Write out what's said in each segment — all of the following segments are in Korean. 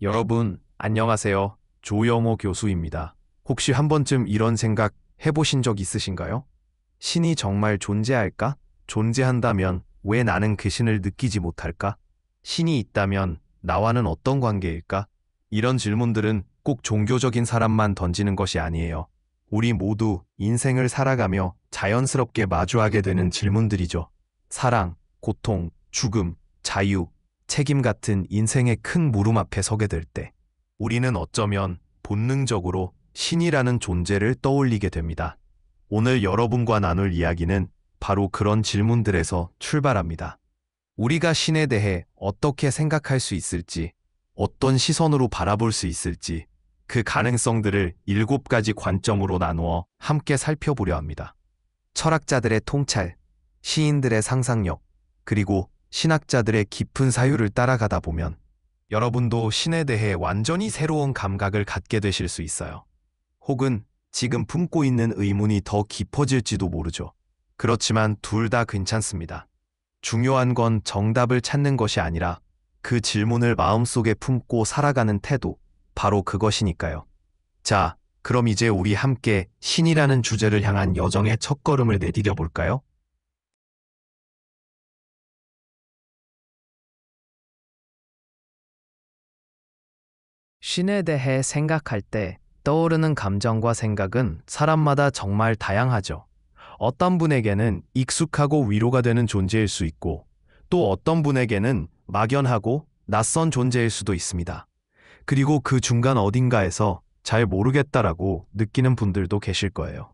여러분, 안녕하세요. 조영호 교수입니다. 혹시 한 번쯤 이런 생각 해보신 적 있으신가요? 신이 정말 존재할까? 존재한다면 왜 나는 그 신을 느끼지 못할까? 신이 있다면 나와는 어떤 관계일까? 이런 질문들은 꼭 종교적인 사람만 던지는 것이 아니에요. 우리 모두 인생을 살아가며 자연스럽게 마주하게 되는 질문들이죠. 사랑, 고통, 죽음, 자유, 책임 같은 인생의 큰 물음 앞에 서게 될 때, 우리는 어쩌면 본능적으로 신이라는 존재를 떠올리게 됩니다. 오늘 여러분과 나눌 이야기는 바로 그런 질문들에서 출발합니다. 우리가 신에 대해 어떻게 생각할 수 있을지, 어떤 시선으로 바라볼 수 있을지, 그 가능성들을 7가지 관점으로 나누어 함께 살펴보려 합니다. 철학자들의 통찰, 시인들의 상상력, 그리고 신학자들의 깊은 사유를 따라가다 보면 여러분도 신에 대해 완전히 새로운 감각을 갖게 되실 수 있어요. 혹은 지금 품고 있는 의문이 더 깊어질지도 모르죠. 그렇지만 둘 다 괜찮습니다. 중요한 건 정답을 찾는 것이 아니라 그 질문을 마음속에 품고 살아가는 태도, 바로 그것이니까요. 자, 그럼 이제 우리 함께 신이라는 주제를 향한 여정의 첫걸음을 내디뎌 볼까요? 신에 대해 생각할 때 떠오르는 감정과 생각은 사람마다 정말 다양하죠. 어떤 분에게는 익숙하고 위로가 되는 존재일 수 있고, 또 어떤 분에게는 막연하고 낯선 존재일 수도 있습니다. 그리고 그 중간 어딘가에서 잘 모르겠다라고 느끼는 분들도 계실 거예요.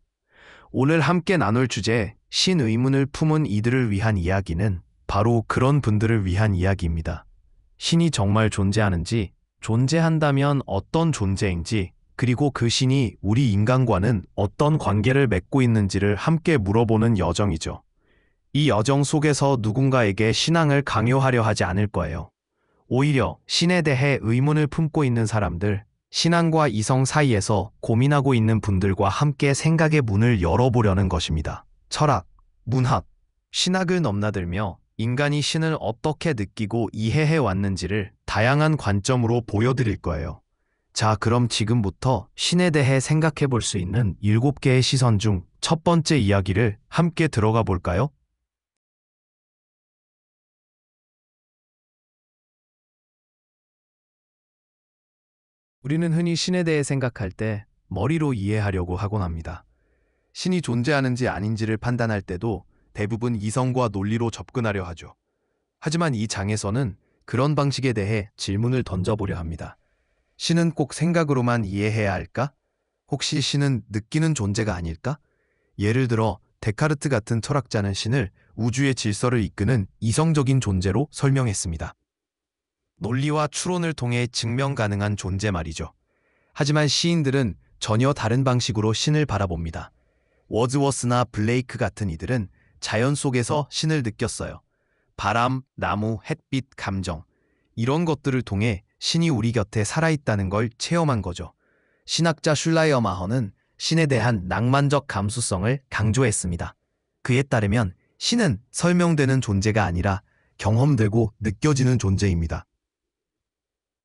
오늘 함께 나눌 주제, 신 의문을 품은 이들을 위한 이야기는 바로 그런 분들을 위한 이야기입니다. 신이 정말 존재하는지, 존재한다면 어떤 존재인지, 그리고 그 신이 우리 인간과는 어떤 관계를 맺고 있는지를 함께 물어보는 여정이죠. 이 여정 속에서 누군가에게 신앙을 강요하려 하지 않을 거예요. 오히려 신에 대해 의문을 품고 있는 사람들, 신앙과 이성 사이에서 고민하고 있는 분들과 함께 생각의 문을 열어보려는 것입니다. 철학, 문학, 신학을 넘나들며 인간이 신을 어떻게 느끼고 이해해 왔는지를 다양한 관점으로 보여드릴 거예요. 자, 그럼 지금부터 신에 대해 생각해 볼 수 있는 7개의 시선 중 첫 번째 이야기를 함께 들어가 볼까요? 우리는 흔히 신에 대해 생각할 때 머리로 이해하려고 하곤 합니다. 신이 존재하는지 아닌지를 판단할 때도 대부분 이성과 논리로 접근하려 하죠. 하지만 이 장에서는 그런 방식에 대해 질문을 던져보려 합니다. 신은 꼭 생각으로만 이해해야 할까? 혹시 신은 느끼는 존재가 아닐까? 예를 들어 데카르트 같은 철학자는 신을 우주의 질서를 이끄는 이성적인 존재로 설명했습니다. 논리와 추론을 통해 증명 가능한 존재 말이죠. 하지만 시인들은 전혀 다른 방식으로 신을 바라봅니다. 워즈워스나 블레이크 같은 이들은 자연 속에서 신을 느꼈어요. 바람, 나무, 햇빛, 감정, 이런 것들을 통해 신이 우리 곁에 살아있다는 걸 체험한 거죠. 신학자 슐라이어마허는 신에 대한 낭만적 감수성을 강조했습니다. 그에 따르면 신은 설명되는 존재가 아니라 경험되고 느껴지는 존재입니다.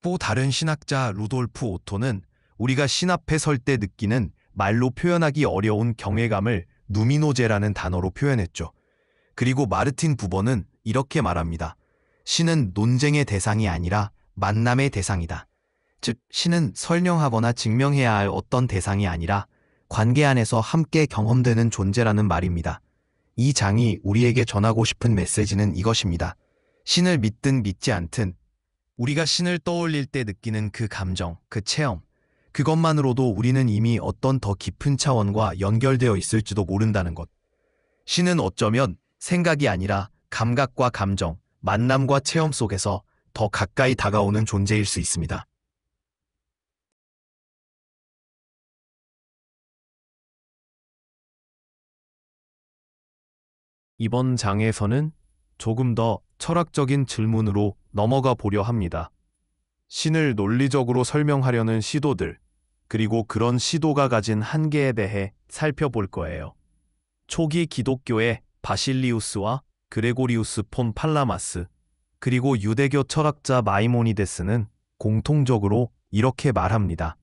또 다른 신학자 루돌프 오토는 우리가 신 앞에 설 때 느끼는 말로 표현하기 어려운 경외감을 누미노제라는 단어로 표현했죠. 그리고 마르틴 부버는 이렇게 말합니다. 신은 논쟁의 대상이 아니라 만남의 대상이다. 즉, 신은 설명하거나 증명해야 할 어떤 대상이 아니라 관계 안에서 함께 경험되는 존재라는 말입니다. 이 장이 우리에게 전하고 싶은 메시지는 이것입니다. 신을 믿든 믿지 않든 우리가 신을 떠올릴 때 느끼는 그 감정, 그 체험, 그것만으로도 우리는 이미 어떤 더 깊은 차원과 연결되어 있을지도 모른다는 것. 신은 어쩌면 생각이 아니라 감각과 감정, 만남과 체험 속에서 더 가까이 다가오는 존재일 수 있습니다. 이번 장에서는 조금 더 철학적인 질문으로 넘어가 보려 합니다. 신을 논리적으로 설명하려는 시도들, 그리고 그런 시도가 가진 한계에 대해 살펴볼 거예요. 초기 기독교의 바실리우스와 그레고리우스 폰 팔라마스, 그리고 유대교 철학자 마이모니데스는 공통적으로 이렇게 말합니다.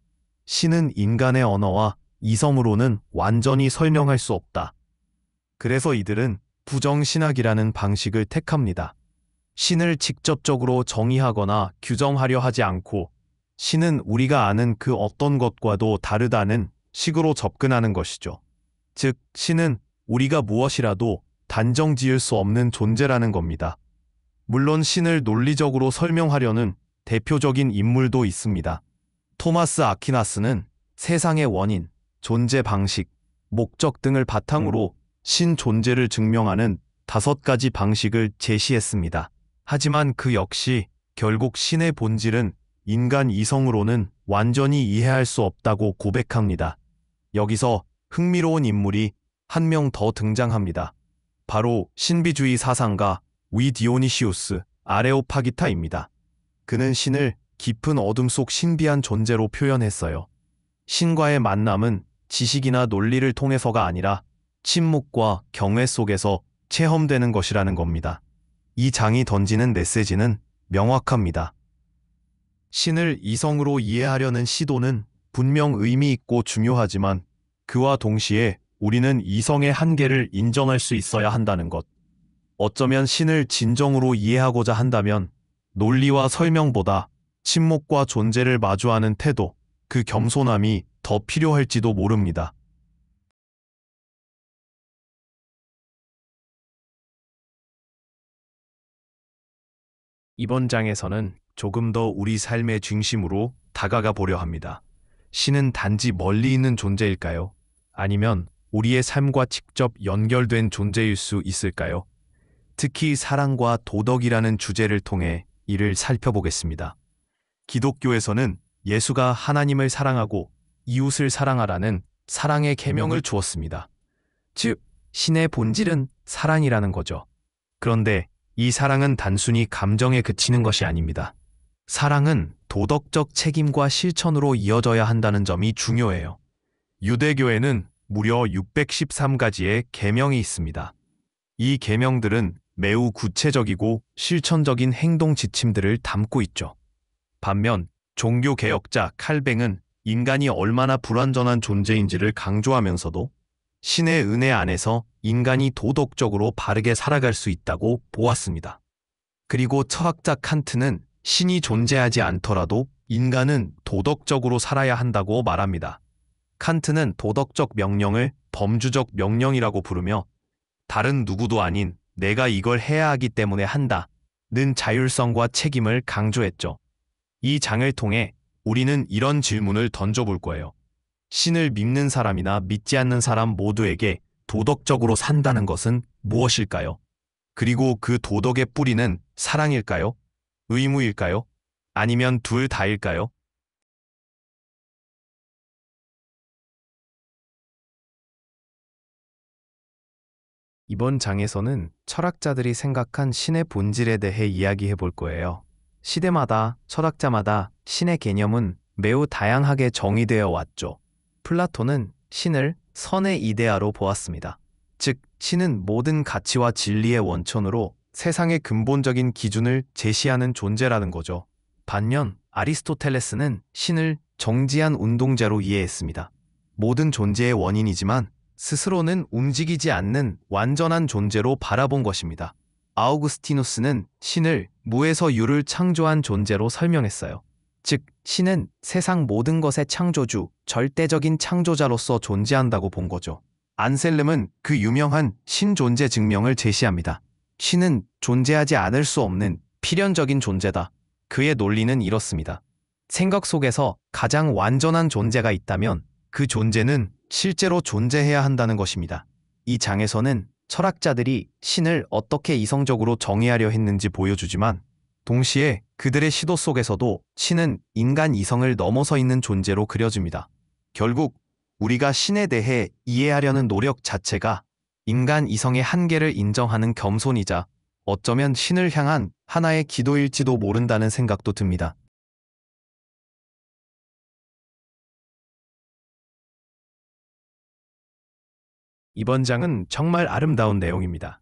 신은 인간의 언어와 이성으로는 완전히 설명할 수 없다. 그래서 이들은 부정신학이라는 방식을 택합니다. 신을 직접적으로 정의하거나 규정하려 하지 않고 신은 우리가 아는 그 어떤 것과도 다르다는 식으로 접근하는 것이죠. 즉, 신은 우리가 무엇이라도 단정 지을 수 없는 존재라는 겁니다. 물론 신을 논리적으로 설명하려는 대표적인 인물도 있습니다. 토마스 아퀴나스는 세상의 원인, 존재 방식, 목적 등을 바탕으로 신 존재를 증명하는 5가지 방식을 제시했습니다. 하지만 그 역시 결국 신의 본질은 인간 이성으로는 완전히 이해할 수 없다고 고백합니다. 여기서 흥미로운 인물이 한 명 더 등장합니다. 바로 신비주의 사상가 위디오니시우스 아레오파기타입니다. 그는 신을 깊은 어둠 속 신비한 존재로 표현했어요. 신과의 만남은 지식이나 논리를 통해서가 아니라 침묵과 경외 속에서 체험되는 것이라는 겁니다. 이 장이 던지는 메시지는 명확합니다. 신을 이성으로 이해하려는 시도는 분명 의미 있고 중요하지만 그와 동시에 우리는 이성의 한계를 인정할 수 있어야 한다는 것. 어쩌면 신을 진정으로 이해하고자 한다면 논리와 설명보다 침묵과 존재를 마주하는 태도, 그 겸손함이 더 필요할지도 모릅니다. 이번 장에서는 조금 더 우리 삶의 중심으로 다가가 보려 합니다. 신은 단지 멀리 있는 존재일까요? 아니면 우리의 삶과 직접 연결된 존재일 수 있을까요? 특히 사랑과 도덕이라는 주제를 통해 이를 살펴보겠습니다. 기독교에서는 예수가 하나님을 사랑하고 이웃을 사랑하라는 사랑의 계명을 주었습니다. 즉, 신의 본질은 사랑이라는 거죠. 그런데 이 사랑은 단순히 감정에 그치는 것이 아닙니다. 사랑은 도덕적 책임과 실천으로 이어져야 한다는 점이 중요해요. 유대교에는 무려 613가지의 계명이 있습니다. 이 계명들은 매우 구체적이고 실천적인 행동 지침들을 담고 있죠. 반면 종교개혁자 칼뱅은 인간이 얼마나 불완전한 존재인지를 강조하면서도 신의 은혜 안에서 인간이 도덕적으로 바르게 살아갈 수 있다고 보았습니다. 그리고 철학자 칸트는 신이 존재하지 않더라도 인간은 도덕적으로 살아야 한다고 말합니다. 칸트는 도덕적 명령을 범주적 명령이라고 부르며 다른 누구도 아닌 내가 이걸 해야 하기 때문에 한다는 자율성과 책임을 강조했죠. 이 장을 통해 우리는 이런 질문을 던져볼 거예요. 신을 믿는 사람이나 믿지 않는 사람 모두에게 도덕적으로 산다는 것은 무엇일까요? 그리고 그 도덕의 뿌리는 사랑일까요? 의무일까요? 아니면 둘 다일까요? 이번 장에서는 철학자들이 생각한 신의 본질에 대해 이야기해 볼 거예요. 시대마다 철학자마다 신의 개념은 매우 다양하게 정의되어 왔죠. 플라톤은 신을 선의 이데아로 보았습니다. 즉, 신은 모든 가치와 진리의 원천으로 세상의 근본적인 기준을 제시하는 존재라는 거죠. 반면 아리스토텔레스는 신을 정지한 운동자로 이해했습니다. 모든 존재의 원인이지만 스스로는 움직이지 않는 완전한 존재로 바라본 것입니다. 아우구스티누스는 신을 무에서 유를 창조한 존재로 설명했어요. 즉, 신은 세상 모든 것의 창조주, 절대적인 창조자로서 존재한다고 본 거죠. 안셀름은 그 유명한 신존재 증명을 제시합니다. 신은 존재하지 않을 수 없는 필연적인 존재다. 그의 논리는 이렇습니다. 생각 속에서 가장 완전한 존재가 있다면 그 존재는 실제로 존재해야 한다는 것입니다. 이 장에서는 철학자들이 신을 어떻게 이성적으로 정의하려 했는지 보여주지만 동시에 그들의 시도 속에서도 신은 인간 이성을 넘어서 있는 존재로 그려집니다. 결국 우리가 신에 대해 이해하려는 노력 자체가 인간 이성의 한계를 인정하는 겸손이자 어쩌면 신을 향한 하나의 기도일지도 모른다는 생각도 듭니다. 이번 장은 정말 아름다운 내용입니다.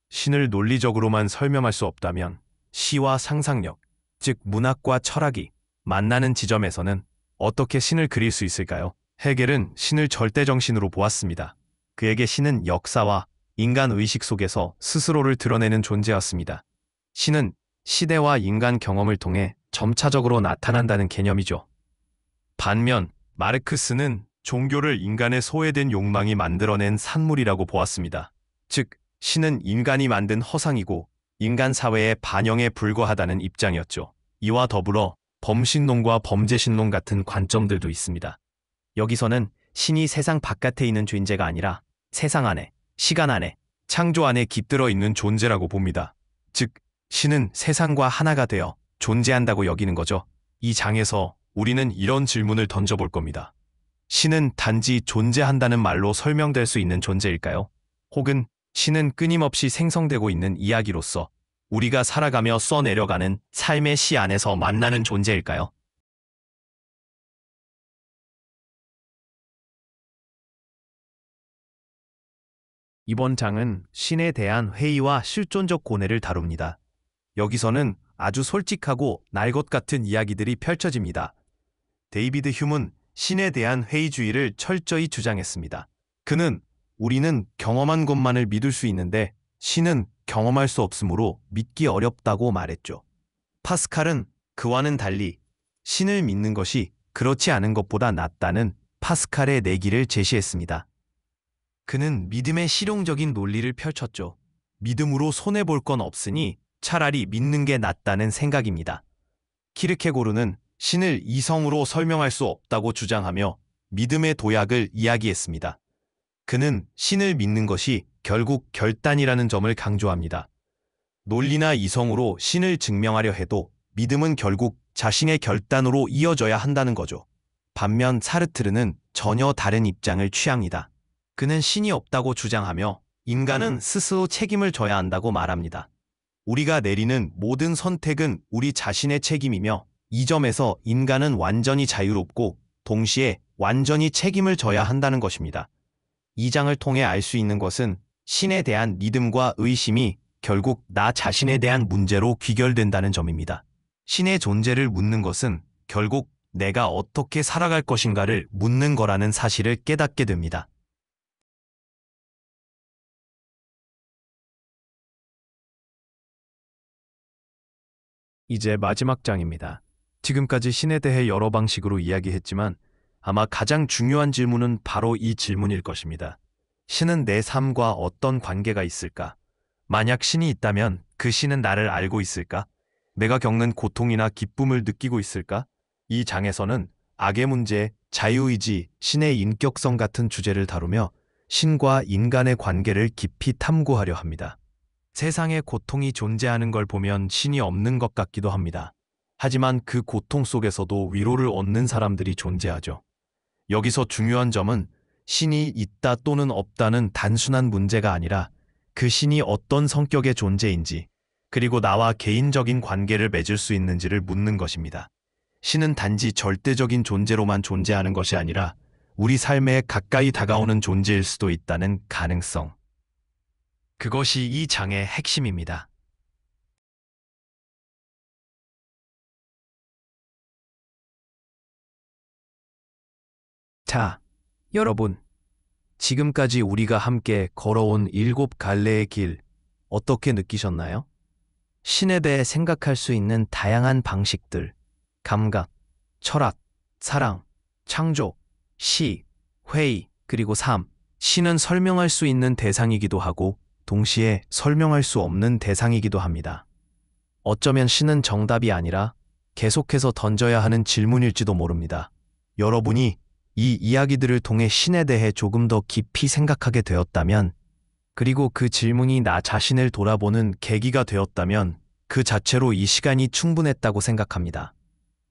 신을 논리적으로만 설명할 수 없다면 시와 상상력, 즉 문학과 철학이 만나는 지점에서는 어떻게 신을 그릴 수 있을까요? 헤겔은 신을 절대정신으로 보았습니다. 그에게 신은 역사와 인간 의식 속에서 스스로를 드러내는 존재였습니다. 신은 시대와 인간 경험을 통해 점차적으로 나타난다는 개념이죠. 반면 마르크스는 종교를 인간의 소외된 욕망이 만들어낸 산물이라고 보았습니다. 즉, 신은 인간이 만든 허상이고 인간 사회의 반영에 불과하다는 입장이었죠. 이와 더불어 범신론과 범죄신론 같은 관점들도 있습니다. 여기서는 신이 세상 바깥에 있는 존재가 아니라 세상 안에, 시간 안에, 창조 안에 깃들어 있는 존재라고 봅니다. 즉, 신은 세상과 하나가 되어 존재한다고 여기는 거죠. 이 장에서 우리는 이런 질문을 던져볼 겁니다. 신은 단지 존재한다는 말로 설명될 수 있는 존재일까요? 혹은 신은 끊임없이 생성되고 있는 이야기로서 우리가 살아가며 써내려가는 삶의 시 안에서 만나는 존재일까요? 이번 장은 신에 대한 회의와 실존적 고뇌를 다룹니다. 여기서는 아주 솔직하고 날 것 같은 이야기들이 펼쳐집니다. 데이비드 휴문 신에 대한 회의주의를 철저히 주장했습니다. 그는 우리는 경험한 것만을 믿을 수 있는데 신은 경험할 수 없으므로 믿기 어렵다고 말했죠. 파스칼은 그와는 달리 신을 믿는 것이 그렇지 않은 것보다 낫다는 파스칼의 내기를 제시했습니다. 그는 믿음의 실용적인 논리를 펼쳤죠. 믿음으로 손해볼 건 없으니 차라리 믿는 게 낫다는 생각입니다. 키르케고르는 신을 이성으로 설명할 수 없다고 주장하며 믿음의 도약을 이야기했습니다. 그는 신을 믿는 것이 결국 결단이라는 점을 강조합니다. 논리나 이성으로 신을 증명하려 해도 믿음은 결국 자신의 결단으로 이어져야 한다는 거죠. 반면 사르트르는 전혀 다른 입장을 취합니다. 그는 신이 없다고 주장하며 인간은 스스로 책임을 져야 한다고 말합니다. 우리가 내리는 모든 선택은 우리 자신의 책임이며 이 점에서 인간은 완전히 자유롭고 동시에 완전히 책임을 져야 한다는 것입니다. 이 장을 통해 알 수 있는 것은 신에 대한 믿음과 의심이 결국 나 자신에 대한 문제로 귀결된다는 점입니다. 신의 존재를 묻는 것은 결국 내가 어떻게 살아갈 것인가를 묻는 거라는 사실을 깨닫게 됩니다. 이제 마지막 장입니다. 지금까지 신에 대해 여러 방식으로 이야기했지만 아마 가장 중요한 질문은 바로 이 질문일 것입니다. 신은 내 삶과 어떤 관계가 있을까? 만약 신이 있다면 그 신은 나를 알고 있을까? 내가 겪는 고통이나 기쁨을 느끼고 있을까? 이 장에서는 악의 문제, 자유의지, 신의 인격성 같은 주제를 다루며 신과 인간의 관계를 깊이 탐구하려 합니다. 세상에 고통이 존재하는 걸 보면 신이 없는 것 같기도 합니다. 하지만 그 고통 속에서도 위로를 얻는 사람들이 존재하죠. 여기서 중요한 점은 신이 있다 또는 없다는 단순한 문제가 아니라 그 신이 어떤 성격의 존재인지 그리고 나와 개인적인 관계를 맺을 수 있는지를 묻는 것입니다. 신은 단지 절대적인 존재로만 존재하는 것이 아니라 우리 삶에 가까이 다가오는 존재일 수도 있다는 가능성. 그것이 이 장의 핵심입니다. 자, 여러분. 지금까지 우리가 함께 걸어온 7갈래의 길, 어떻게 느끼셨나요? 신에 대해 생각할 수 있는 다양한 방식들, 감각, 철학, 사랑, 창조, 시, 회의, 그리고 삶. 신은 설명할 수 있는 대상이기도 하고 동시에 설명할 수 없는 대상이기도 합니다. 어쩌면 신은 정답이 아니라 계속해서 던져야 하는 질문일지도 모릅니다. 여러분이 이 이야기들을 통해 신에 대해 조금 더 깊이 생각하게 되었다면, 그리고 그 질문이 나 자신을 돌아보는 계기가 되었다면 그 자체로 이 시간이 충분했다고 생각합니다.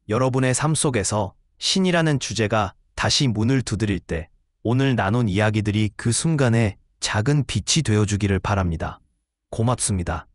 여러분의 삶 속에서 신이라는 주제가 다시 문을 두드릴 때 오늘 나눈 이야기들이 그 순간에 작은 빛이 되어주기를 바랍니다. 고맙습니다.